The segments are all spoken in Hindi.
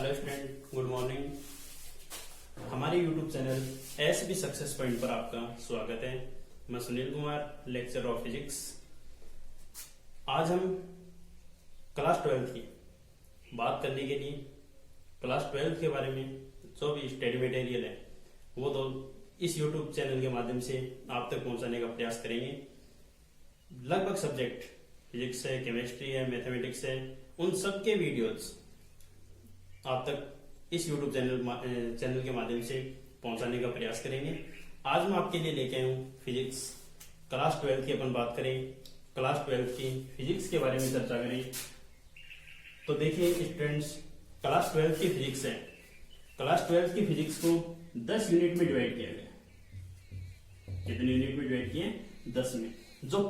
Hello student, good morning. हमारे YouTube channel SB success point पर आपका स्वागत है। मैं Sunil Kumar, lecturer of physics. आज हम क्लास 12 की बात करने के लिए क्लास 12 के बारे में जो भी स्टडी मटेरियल है वो तो इस यूट्यूब चैनल के माध्यम से आप तक पहुंचाने का प्रयास करेंगे। लगभग सब्जेक्ट फिजिक्स है, केमिस्ट्री है, मैथमेटिक्स है, उन सब के वीडियोज आप तक इस यूट्यूब चैनल के माध्यम से पहुंचाने का प्रयास करेंगे। आज मैं आपके लिए लेके आया हूँ फिजिक्स क्लास 12 की। अपन बात करें क्लास 12 की फिजिक्स के बारे में चर्चा करें तो देखिए स्टूडेंट्स, क्लास 12 की फिजिक्स है। क्लास 12 की फिजिक्स को 10 यूनिट में डिवाइड किया गया। कितने यूनिट में डिवाइड किए? 10 में। जो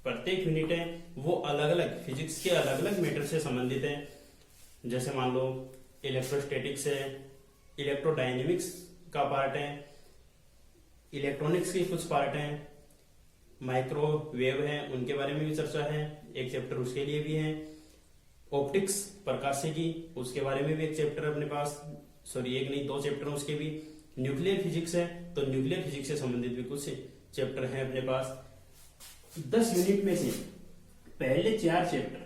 प्रत्येक यूनिट है वो अलग अलग फिजिक्स के अलग अलग मैटर से संबंधित है। जैसे मान लो इलेक्ट्रोस्टैटिक्स है, इलेक्ट्रोडायनेमिक्स का पार्ट है, इलेक्ट्रॉनिक्स के कुछ पार्ट हैं, माइक्रोवेव है, उनके बारे में भी चर्चा है, एक चैप्टर उसके लिए भी है। ऑप्टिक्स, प्रकाशिकी, उसके बारे में भी एक चैप्टर अपने पास, एक नहीं 2 चैप्टर उसके भी। न्यूक्लियर फिजिक्स है तो न्यूक्लियर फिजिक्स से संबंधित भी कुछ चैप्टर है अपने पास। 10 यूनिट में से पहले 4 चैप्टर,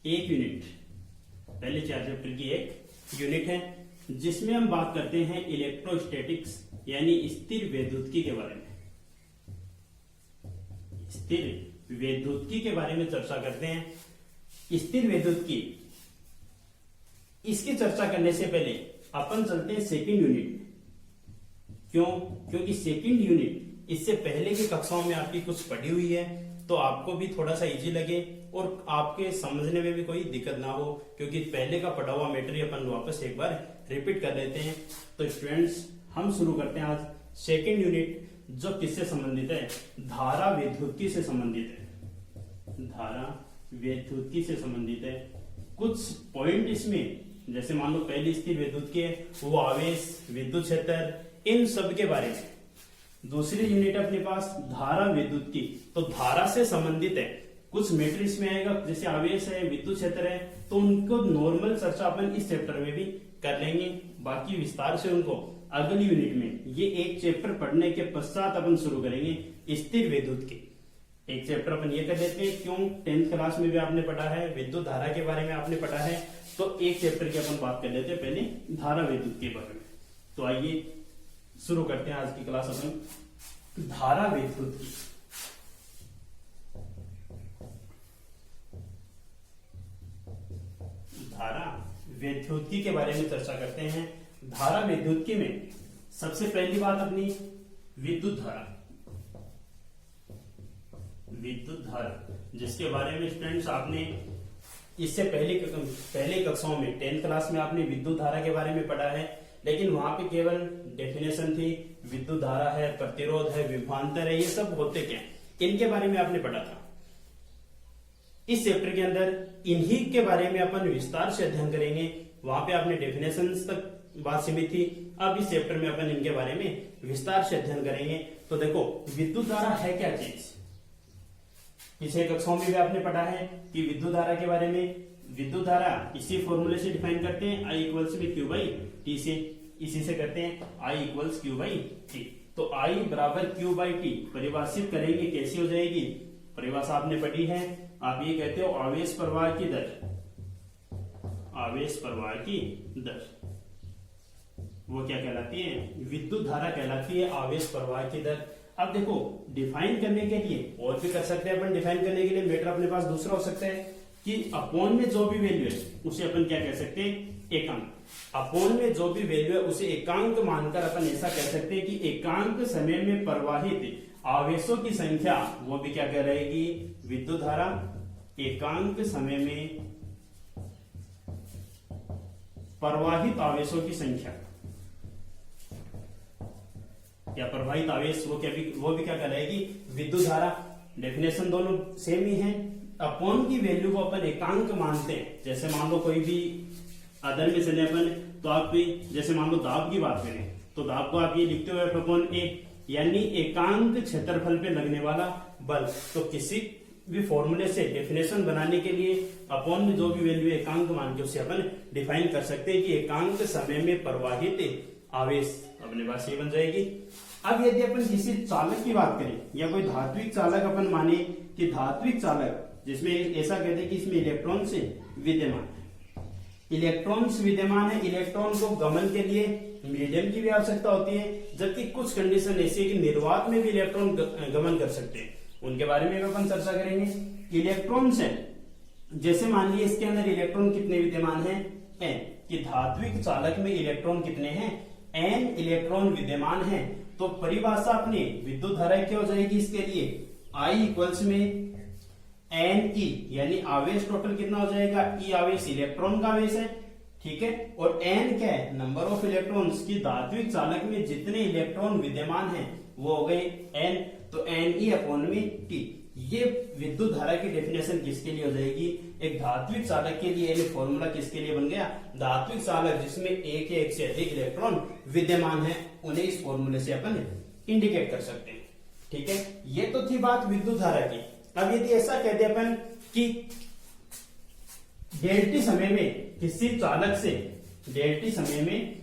1 यूनिट, पहले 4 चैप्टर की 1 यूनिट है जिसमें हम बात करते हैं इलेक्ट्रोस्टैटिक्स यानी स्थिर वैद्युतिकी के बारे में। स्थिर वैद्युतिकी के बारे में चर्चा करते हैं। स्थिर वैद्युतिकी, इसकी चर्चा करने से पहले अपन चलते हैं सेकंड यूनिट में। क्यों? क्योंकि सेकंड यूनिट इससे पहले की कक्षाओं में आपकी कुछ पढ़ी हुई है तो आपको भी थोड़ा सा इजी लगे और आपके समझने में भी कोई दिक्कत ना हो, क्योंकि पहले का पढ़ा हुआ मैटर अपन वापस एक बार रिपीट कर लेते हैं। तो स्टूडेंट्स, हम शुरू करते हैं आज सेकंड यूनिट, जो किससे संबंधित है? धारा वैद्युतिकी से संबंधित है। धारा वैद्युतिकी से संबंधित है। कुछ पॉइंट इसमें, जैसे मान लो पहली स्थिर वैद्युतिकी है, वो आवेश, विद्युत क्षेत्र, इन सब के बारे में। दूसरी यूनिट अपने पास धारा वैद्युतिकी, तो धारा से संबंधित है। कुछ मैट्रिक्स में आएगा, जैसे आवेश है, विद्युत क्षेत्र है, तो उनको नॉर्मल चर्चा अपन इस चैप्टर में भी कर लेंगे। बाकी विस्तार से उनको अगली यूनिट में, ये एक चैप्टर पढ़ने के पश्चात अपन शुरू करेंगे स्थिर वैद्युतिकी। एक चैप्टर अपन ये कर लेते हैं। क्यों? 10th क्लास में भी आपने पढ़ा है, विद्युत धारा के बारे में आपने पढ़ा है, तो एक चैप्टर की अपन बात कर लेते हैं पहले धारा वैद्युतिकी के बारे में। तो आइए शुरू करते हैं आज की क्लास अपन धारा वैद्युतिकी। धारा वैद्युतिकी के बारे में चर्चा करते हैं। धारा वैद्युतिकी में सबसे पहली बात अपनी विद्युत धारा। विद्युत धारा, जिसके बारे में स्टूडेंट्स आपने इससे पहले कक्षाओं में 10th क्लास में आपने विद्युत धारा के बारे में पढ़ा है, लेकिन वहां पे केवल डेफिनेशन थी, विद्युत धारा है, प्रतिरोध है, विभवांतर है, ये सब होते क्या, इनके बारे में आपने पढ़ा था। इस चैप्टर के अंदर इन्हीं के बारे में अपन विस्तार से अध्ययन करेंगे। वहां पे आपने डेफिनेशन तक बात सीमित थी, अब इस चैप्टर में अपन इनके बारे में विस्तार से अध्ययन करेंगे। तो देखो, विद्युत धारा है क्या चीज? पिछले कक्षाओं में भी आपने पढ़ा है कि विद्युत धारा के बारे में। विद्युत धारा इसी फॉर्मूले से डिफाइन करते हैं, I इक्वल्स में Q बाई टी से, इसी से करते हैं I equals Q by T. तो I बराबर Q बाई टी परिभाषित करेंगे, कैसी हो जाएगी? परिभाषा आपने पढ़ी है, आप ये कहते हो आवेश प्रवाह की दर। आवेश प्रवाह की दर वो क्या कहलाती है? विद्युत धारा कहलाती है आवेश प्रवाह की दर। अब देखो, डिफाइन करने के लिए और भी कर सकते हैं अपन। डिफाइन करने के लिए मैटर अपने पास दूसरा हो सकता है कि अपोन में जो भी वैल्यू है उसे अपन क्या कह सकते हैं? एकांक। अपोन में जो भी वैल्यू है उसे एकांक मानकर अपन ऐसा कह सकते हैं कि एकांक समय में प्रवाहित आवेशों की संख्या, वो भी क्या कह रहेगी? विद्युत धारा। एकांक समय में प्रवाहित आवेशों की संख्या या प्रवाहित आवेश, वो भी क्या कहलाएगी? विद्युत धारा। डेफिनेशन दोनों सेम ही है। अपॉन की वैल्यू को अपन एकांक मानते हैं। जैसे मान लो कोई भी अदर में चले अपन, तो आप भी जैसे मान लो दाब की बात करें तो दाब को आप ये लिखते हो F/A, यानी एकांक क्षेत्रफल पे लगने वाला बल। तो किसी भी फॉर्मूले से डेफिनेशन बनाने के लिए अपॉन में जो भी वैल्यू एकांक मान के उसे अपन डिफाइन कर सकते हैं कि एकांक समय में प्रवाहित आवेश, अपने पास ये बन जाएगी। अब यदि अपन किसी चालक की बात करें या कोई धात्विक चालक अपन माने कि धात्विक चालक जिसमें ऐसा कहते हैं कि इसमें इलेक्ट्रॉन से विद्यमान इलेक्ट्रॉन्स विद्यमान है, इलेक्ट्रॉन को गमन के लिए मीडियम की भी आवश्यकता होती है, जबकि कुछ कंडीशन ऐसी है कि निर्वात में भी इलेक्ट्रॉन गमन कर सकते हैं, उनके बारे में अपन चर्चा करेंगे। इलेक्ट्रॉन से जैसे मान लीजिए इसके अंदर इलेक्ट्रॉन कितने विद्यमान है, n, कि धात्विक चालक में इलेक्ट्रॉन कितने हैं, n इलेक्ट्रॉन विद्यमान है। तो परिभाषा अपनी विद्युत धारा क्या हो जाएगी इसके लिए, I इक्वल्स में NE, यानी आवेश टोटल कितना हो जाएगा, E आवेश इलेक्ट्रॉन का आवेश है, ठीक है, और N क्या है, नंबर ऑफ इलेक्ट्रॉन्स की धात्विक चालक में जितने इलेक्ट्रॉन विद्यमान हैं वो हो गए N, तो NE अपॉन में T। ये विद्युत धारा की डेफिनेशन किसके लिए हो जाएगी, एक धात्विक चालक के लिए। यानी फॉर्मूला किसके लिए बन गया, धात्विक चालक जिसमें एक या एक से अधिक इलेक्ट्रॉन विद्यमान है, उन्हें इस फॉर्मूले से अपन इंडिकेट कर सकते हैं, ठीक है। ये तो थी बात विद्युत धारा की। अब यदि ऐसा कहते अपन कि डेल्टी समय में किसी चालक से डेल्टी समय में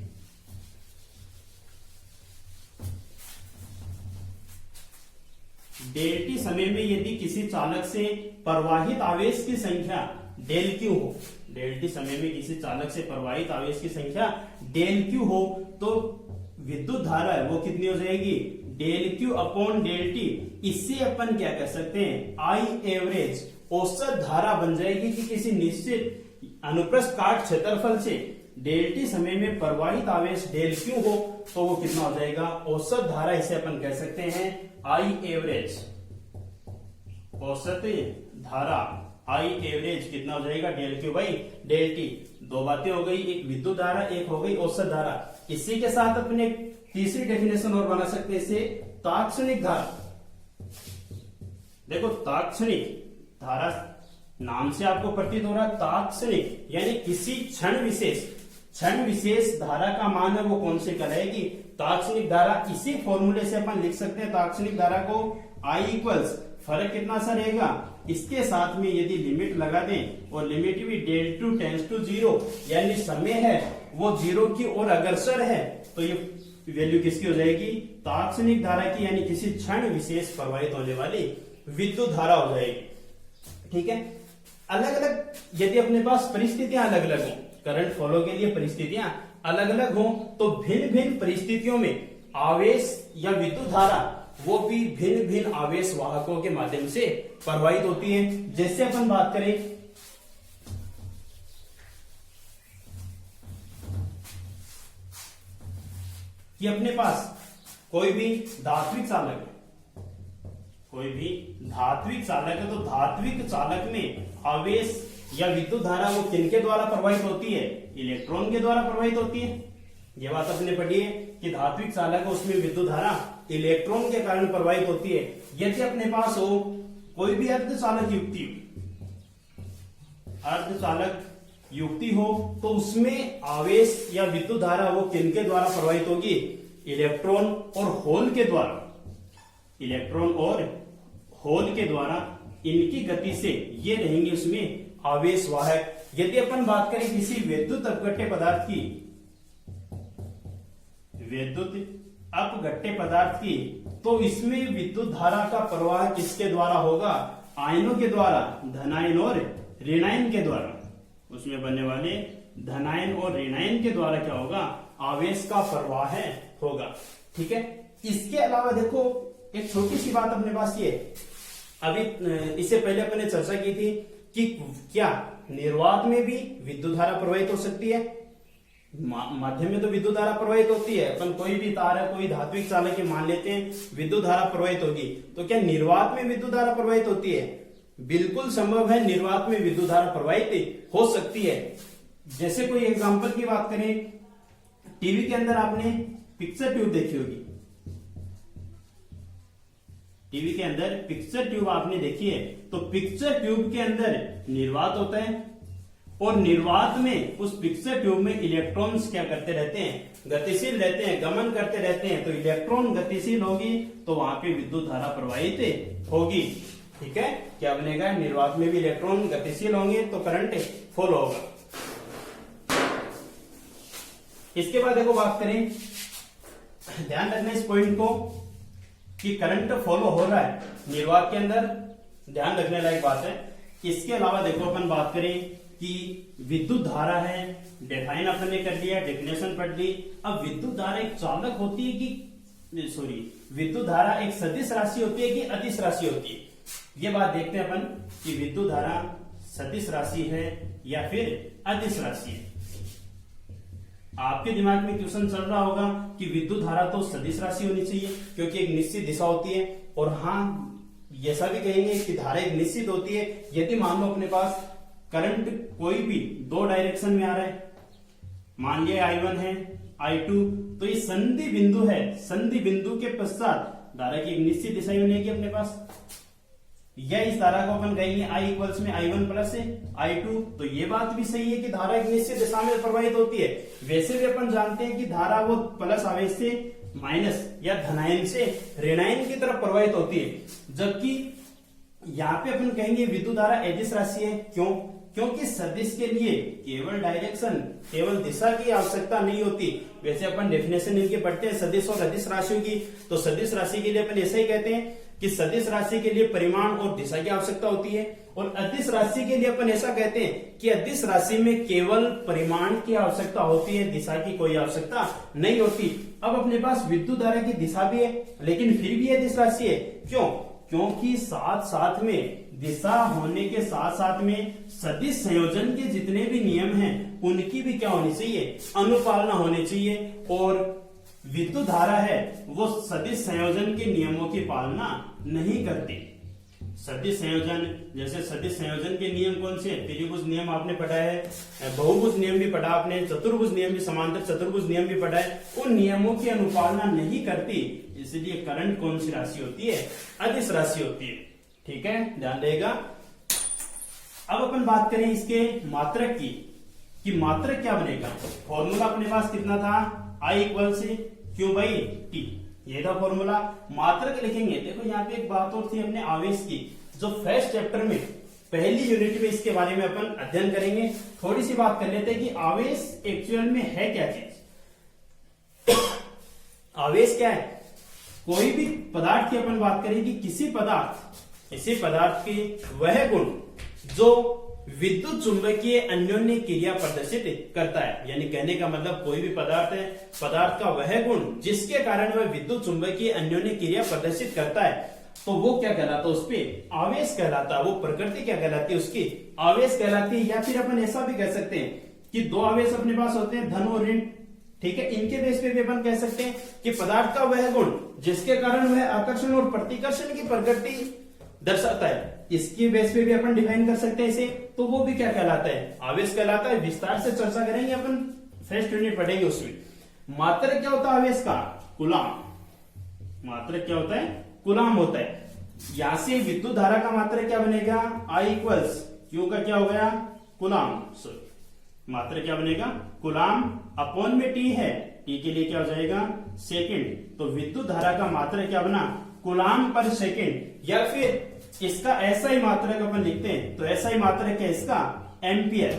यदि किसी चालक से प्रवाहित आवेश की संख्या डेल क्यू हो, डेल्टी समय में किसी चालक से प्रवाहित आवेश की संख्या डेल क्यू हो, तो विद्युत धारा है वो कितनी हो जाएगी, del Q upon del T. इससे अपन क्या कर सकते हैं, आई एवरेज औसत धारा बन जाएगी कि किसी निश्चित अनुप्रस्थ काट क्षेत्रफल से डेल्टी समय में प्रवाहित आवेश डेल क्यू हो तो वो कितना हो जाएगा, औसत धारा। इसे अपन कह सकते हैं आई एवरेज, औसत धारा आई एवरेज कितना हो जाएगा, del Q by del T. दो बातें हो गई, एक विद्युत धारा, एक हो गई औसत धारा। इसी के साथ अपने तीसरी डेफिनेशन और बना सकते हैं, इसे तात्क्षणिक धारा। देखो तात्क्षणिक धारा नाम से आपको प्रतीत हो रहा है, तात्क्षणिक यानी किसी क्षण विशेष धारा का मान है वो कौन से कहलाएगी, तात्क्षणिक धारा। इसी फॉर्मूले से अपन लिख सकते हैं तात्क्षणिक धारा को I इक्वल्स, फर्क कितना सा रहेगा, इसके साथ में यदि लिमिट लगा दें और लिमिट भी del to tends to zero, यानी समय है वो जीरो की ओर अग्रसर है, तो ये वैल्यू किसकी हो जाएगी, तात्क्षणिक धारा की, यानी किसी क्षण विशेष प्रवाहित होने वाली विद्युत धारा हो जाएगी, ठीक है। अलग अलग यदि अपने पास परिस्थितियां अलग अलग हो, करंट फ्लो के लिए परिस्थितियां अलग अलग हो, तो भिन्न भिन्न परिस्थितियों में आवेश या विद्युत धारा वो भी भिन्न भिन्न आवेश वाहकों के माध्यम से प्रवाहित होती है। जैसे अपन बात करें कि अपने पास कोई भी धात्विक चालक है, तो धात्विक चालक में आवेश या विद्युत धारा वो किनके द्वारा प्रवाहित होती है, इलेक्ट्रॉन के द्वारा प्रवाहित होती है। ये बात अपने पढ़ी है कि धात्विक चालक है उसमें विद्युत धारा इलेक्ट्रॉन के कारण प्रवाहित होती है। यदि अपने पास हो कोई भी अर्धचालक युक्ति हो, तो उसमें आवेश या विद्युत धारा वो किनके द्वारा प्रवाहित होगी, इलेक्ट्रॉन और होल के द्वारा। इलेक्ट्रॉन और होल के द्वारा इनकी गति से ये रहेंगे उसमें आवेश वाहक। यदि अपन बात करें किसी विद्युत अपघट्य पदार्थ की, तो इसमें विद्युत धारा का प्रवाह किसके द्वारा होगा, आयनों के द्वारा, धनायन और ऋणायन के द्वारा। उसमें बनने वाले धनायन और ऋणायन के द्वारा क्या होगा, आवेश का प्रवाह होगा, ठीक है। इसके अलावा देखो एक छोटी सी बात अपने पास ये, अभी इससे पहले अपने चर्चा की थी कि क्या निर्वात में भी विद्युत धारा प्रवाहित हो सकती है, माध्यम में तो विद्युत धारा प्रवाहित होती है। अपन कोई भी तार है, कोई धात्विक चालक के मान लेते हैं, विद्युत धारा प्रवाहित होगी, तो क्या निर्वात में विद्युत धारा प्रवाहित होती है, बिल्कुल संभव है, निर्वात में विद्युत धारा प्रवाहित हो सकती है। जैसे कोई एग्जांपल की बात करें, टीवी के अंदर आपने पिक्चर ट्यूब देखी होगी, टीवी के अंदर पिक्चर ट्यूब आपने देखी है, तो पिक्चर ट्यूब के अंदर निर्वात होता है और निर्वात में उस पिक्चर ट्यूब में इलेक्ट्रॉन्स क्या करते रहते हैं, गतिशील रहते हैं, गमन करते रहते हैं। तो इलेक्ट्रॉन गतिशील होगी तो वहां पे विद्युत धारा प्रवाहित होगी। ठीक है, क्या बनेगा, निर्वात में भी इलेक्ट्रॉन गतिशील होंगे तो करंट फॉलो होगा। इसके बाद देखो बात करें, ध्यान रखना इस पॉइंट को कि करंट फॉलो हो रहा है निर्वात के अंदर, ध्यान रखने लायक बात है। इसके अलावा देखो अपन बात करें कि विद्युत धारा है, डिफाइन अपन ने कर लिया, डेफिनेशन पढ़ ली। अब विद्युत धारा एक चालक होती है कि विद्युत धारा एक सदिश राशि होती है कि अदिश राशि होती है, ये बात देखते हैं अपन कि विद्युत धारा सदिश राशि है या फिर अदिश राशि है। आपके दिमाग में क्वेश्चन चल रहा होगा कि विद्युत धारा तो सदिश राशि होनी चाहिए क्योंकि एक निश्चित दिशा होती है, और हाँ ऐसा भी कहेंगे कि धारा एक निश्चित होती है। यदि मान लो अपने पास करंट कोई भी दो डायरेक्शन में आ रहा है, मान लिया I1 है I2, तो ये संधि बिंदु है, संधि बिंदु के पश्चात धारा की एक निश्चित दिशा बनेगी अपने पास, या इस धारा को अपन कहेंगे I इक्वल्स में I1 प्लस I2। तो ये बात भी सही है कि धारा एक निश्चित दिशा में प्रवाहित होती है। वैसे भी अपन जानते हैं कि धारा वो प्लस आवेश से माइनस या धनायन से ऋणायन की तरफ प्रवाहित होती है, जबकि यहाँ पे अपन कहेंगे विद्युत धारा अदिश राशि है। क्यों? क्योंकि सदिश के लिए केवल डायरेक्शन, केवल दिशा की आवश्यकता नहीं होती। वैसे अपन डेफिनेशन इनके पढ़ते हैं सदिश और अदिश राशियों की, तो सदिश राशि के लिए अपन ऐसे ही कहते हैं कि सदिश राशि के लिए परिमाण और दिशा की आवश्यकता होती है, और अदिश राशि के लिए अपन ऐसा कहते हैं कि अदिश राशि में केवल परिमाण की आवश्यकता होती है, दिशा की कोई आवश्यकता नहीं होती। अब अपने पास विद्युत धारा की दिशा भी है लेकिन फिर भी अदिश राशि है। क्यों? क्योंकि साथ साथ में दिशा होने के साथ साथ में सदिश संयोजन के जितने भी नियम हैं उनकी भी क्या होनी चाहिए, अनुपालना होनी चाहिए। और विद्युत धारा है वो सदिश संयोजन के नियमों की पालना नहीं करती। सदिश संयोजन, जैसे सदिश संयोजन के नियम कौन से, त्रिभुज नियम आपने पढ़ा है, बहुभुज नियम भी पढ़ा आपने, चतुर्भुज नियम भी, समांतर चतुर्भुज नियम भी पढ़ा है, उन नियमों की अनुपालना नहीं करती, इसलिए करंट कौन सी राशि होती है, अदिश राशि होती है। ठीक है, ध्यान रहेगा। अब अपन बात करें इसके मात्रक की, कि मात्रक क्या बनेगा। फॉर्मूला अपने पास कितना था, I इक्वल से Q बाई T, ये था फॉर्मूला। मात्रक लिखेंगे, देखो यहाँ पे एक बात और थी अपने आवेश की, जो फर्स्ट चैप्टर में पहली यूनिट में इसके बारे में अपन अध्ययन करेंगे। थोड़ी सी बात कर लेते हैं कि आवेश एक्चुअल में है क्या चीज। आवेश क्या है, कोई भी पदार्थ की अपन बात करें कि किसी पदार्थ के वह गुण जो विद्युत चुंबकीय अन्योन्य क्रिया प्रदर्शित करता है, यानी कहने का मतलब कोई भी पदार्थ है, पदार्थ का वह गुण जिसके कारण वह विद्युत चुंबकीय अन्योन्य क्रिया प्रदर्शित करता है, तो वो क्या कहलाता है, उस पे आवेश कहलाता है। वो प्रकृति क्या कहलाती है, उसकी आवेश कहलाती है। या फिर अपन ऐसा भी कह सकते हैं कि दो आवेश अपने पास होते हैं, धन और ऋण, ठीक है, इनके बेस पे भी अपन कह सकते हैं कि पदार्थ का वह गुण जिसके कारण वह आकर्षण और प्रतिकर्षण की प्रकृति दर्शाता है, इसकी बेस पे भी अपन डिफाइन कर सकते हैं इसे, तो वो भी क्या कहलाता है, आवेश कहलाता है। विस्तार से चर्चा करेंगे अपन, फर्स्ट यूनिट पढ़ेंगे उसमें। मात्रक क्या होता है आवेश का, कूलाम। मात्रक क्या होता है, कूलाम होता है। यहां से विद्युत धारा का मात्रक क्या बनेगा, I इक्वल्स Q का क्या हो गया, कूलाम। मात्रक क्या बनेगा, कूलाम, अपॉन में T है, T के लिए क्या हो जाएगा, सेकंड। तो विद्युत धारा का मात्रक क्या बना, कूलाम पर सेकंड। या फिर इसका ऐसा ही मात्रक अपन लिखते हैं, तो ऐसा ही मात्रक है इसका एम्पियर।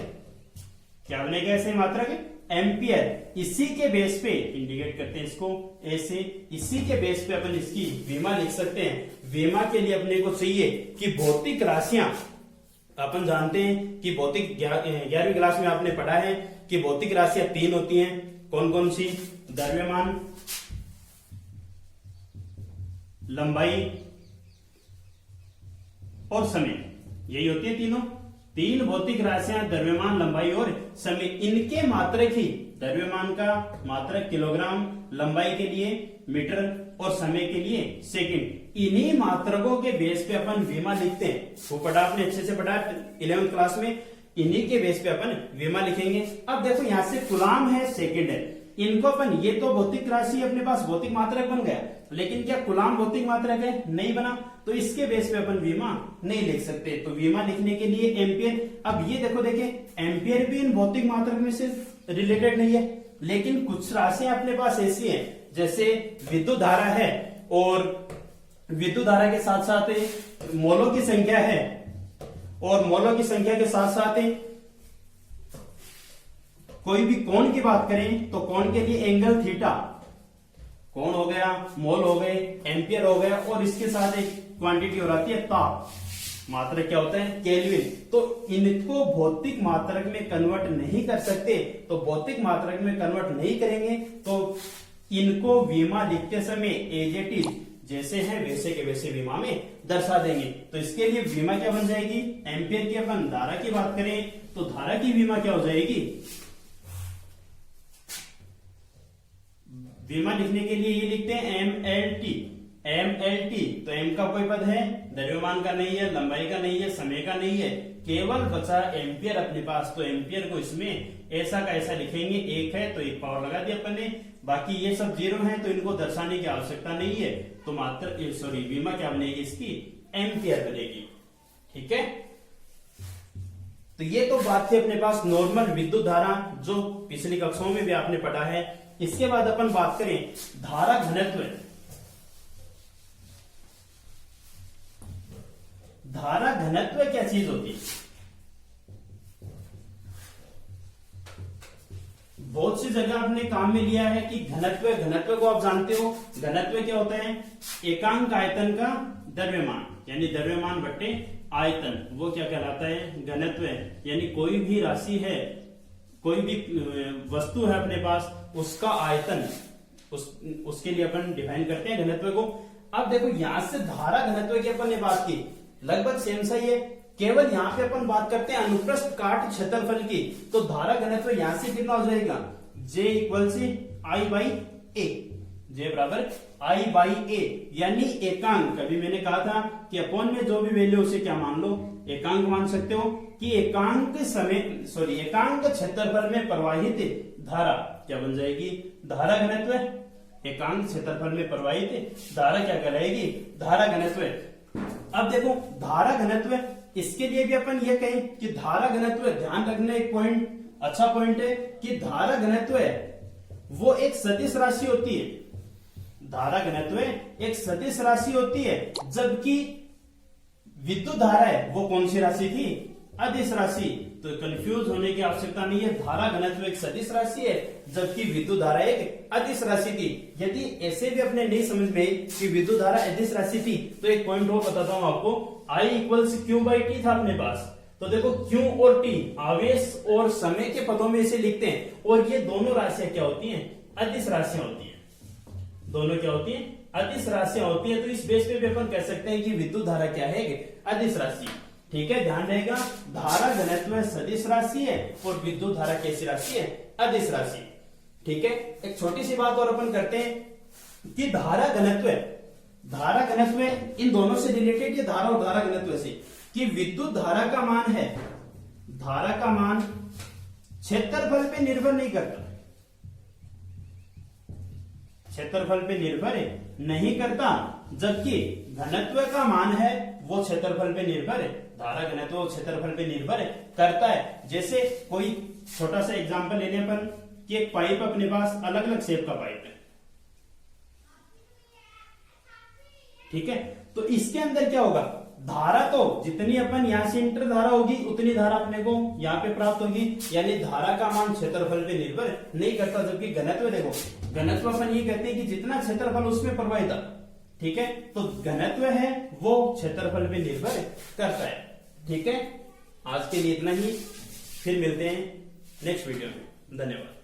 क्या बनेगा ऐसा ही मात्रक, एम्पियर। इसी के बेस पे इंडिकेट करते हैं इसको ऐसे, इसी के बेस पे अपन इसकी विमा लिख सकते हैं। विमा के लिए अपने को चाहिए कि भौतिक राशियां, अपन जानते हैं कि भौतिक 11वीं क्लास में आपने पढ़ा है कि भौतिक राशियां 3 होती हैं। कौन कौन सी, द्रव्यमान, लंबाई और समय, यही होती है तीनों। 3 भौतिक राशियां, द्रव्यमान, लंबाई और समय। इनके मात्रक ही, द्रव्यमान का मात्रक किलोग्राम, लंबाई के लिए मीटर और समय के लिए सेकंड। इन्हीं मात्रकों के बेस पे अपन विमा लिखते हैं। वो पढ़ा आपने, अच्छे से पढ़ा 11वीं क्लास में। इन्हीं के बेस पे अपन विमा लिखेंगे। अब देखो यहां से कूलाम है, सेकंड है, इनको अपन, ये तो भौतिक राशि अपने पास भौतिक मात्रक बन गया, लेकिन क्या कूलाम भौतिक मात्रक है, नहीं बना, तो इसके बेस पे अपन विमा नहीं लिख सकते। तो विमा लिखने के लिए एम्पियर। अब ये देखो, देखे एम्पियर भी इन भौतिक मात्रक में से रिलेटेड नहीं है, लेकिन कुछ राशियां अपने पास ऐसी हैं, जैसे विद्युत धारा है और विद्युत धारा के साथ साथ मोलों की संख्या है और मोलों की संख्या के साथ साथ कोई भी कोण की बात करें तो कोण के लिए एंगल थीटा, कोण हो गया, मोल हो गए, एम्पियर हो गया, और इसके साथ एक क्वांटिटी हो जाती है ताप, मात्रक क्या होता है, केल्विन। तो इनको भौतिक मात्रक में कन्वर्ट नहीं कर सकते, तो भौतिक मात्रक में कन्वर्ट नहीं करेंगे तो इनको विमा लिखते समय एज इट इज जैसे है वैसे के वैसे विमा में दर्शा देंगे। तो इसके लिए विमा क्या बन जाएगी, एम्पियर की अपन धारा की बात करें तो धारा की विमा क्या हो जाएगी, विमा लिखने के लिए ये लिखते हैं MLT, MLT। तो M का कोई पद है, द्रव्यमान का नहीं है, लंबाई का नहीं है, समय का नहीं है, केवल बचा एम्पियर अपने पास। तो एम्पियर को इसमें ऐसा का ऐसा लिखेंगे, एक है तो एक पावर लगा दिया अपन ने, बाकी ये सब जीरो हैं तो इनको दर्शाने की आवश्यकता नहीं है। तो मात्र सॉरी विमा क्या बनेगी इसकी, एम्पियर बनेगी। ठीक है, तो ये तो बात थी अपने पास नॉर्मल विद्युत धारा, जो पिछली कक्षाओं में भी आपने पढ़ा है। इसके बाद अपन बात करें धारा घनत्व। धारा घनत्व क्या चीज होती है, बहुत सी जगह आपने काम में लिया है कि घनत्व, घनत्व को आप जानते हो, घनत्व क्या होता है, एकांक आयतन का द्रव्यमान, यानी द्रव्यमान बट्टे आयतन, वो क्या कहलाता है, घनत्व। यानी कोई भी राशि है, कोई भी वस्तु है अपने पास, उसका आयतन, उसके लिए अपन डिफाइन करते हैं घनत्व को। अब देखो यहां से धारा घनत्व की अपन ने बात की, लगभग सेम सा ही है, केवल यहां पे अपन बात करते हैं अनुप्रस्थ काट क्षेत्रफल की। तो धारा घनत्व यहां से कितना हो जाएगा, J इक्वल से I बाई ए, J बराबर I बाई ए, यानी एकांक, कभी मैंने कहा था कि अपॉन में जो भी वैल्यू उसे क्या मान लो, एकांक मान सकते हो, कि एकांक एकांक क्षेत्रफल में प्रवाहित धारा क्या बन जाएगी, धारा घनत्व। एकांक क्षेत्रफल में प्रवाहित धारा क्या कहलाएगी, धारा घनत्व। अब देखो धारा घनत्व, इसके लिए भी अपन ये कहें कि धारा घनत्व, ध्यान रखना एक पॉइंट, अच्छा पॉइंट है कि धारा घनत्व वो एक सदिश राशि होती है। धारा घनत्व एक सदिश राशि होती है, जबकि विद्युत धारा है वो कौन सी राशि थी, अदिश राशि। तो कंफ्यूज होने की आवश्यकता नहीं है, धारा घनत्व एक सदिश राशि है, जबकि विद्युत धारा एक अदिश राशि थी। यदि ऐसे भी अपने नहीं समझ में कि विद्युत धारा अदिश राशि थी, तो एक पॉइंट और बताता हूं आपको, I equals Q by T था अपने पास। तो देखो क्यू और टी आवेश और समय के पदों में इसे लिखते हैं, और ये दोनों राशियां क्या होती हैं, अदिश राशियां होती हैं। दोनों क्या होती हैं, अदिश राशियां होती है। तो इस बेस पे भी अपन कह सकते हैं कि विद्युत धारा क्या है, अदिश राशि। ठीक है, ध्यान रहेगा, धारा घनत्व सदिश राशि है और विद्युत धारा कैसी राशि है, अदिश राशि। ठीक है, एक छोटी सी बात और अपन करते हैं कि धारा घनत्व, धारा घनत्व इन दोनों से रिलेटेड, ये धारा और धारा घनत्व से, कि विद्युत धारा का मान है, धारा का मान क्षेत्रफल पे निर्भर नहीं करता, क्षेत्रफल पे निर्भर नहीं करता, जबकि घनत्व का मान है वो क्षेत्रफल पे निर्भर है। धारा घनत्व क्षेत्रफल पे निर्भर करता है। जैसे कोई छोटा सा एग्जांपल लेने अपन कि एक पाइप अपने पास अलग अलग शेप का पाइप है, ठीक है, तो इसके अंदर क्या होगा, धारा तो जितनी अपन यहां से इंटर धारा होगी उतनी धारा अपने को यहां पे प्राप्त होगी, यानी धारा का मान क्षेत्रफल पे निर्भर नहीं करता। जबकि घनत्व देखो, घनत्व अपन ये कहते हैं कि जितना क्षेत्रफल उसमें प्रवाहित, ठीक है, तो घनत्व है वो क्षेत्रफल पे निर्भर करता है। ठीक है, आज के लिए इतना ही, फिर मिलते हैं नेक्स्ट वीडियो में। धन्यवाद।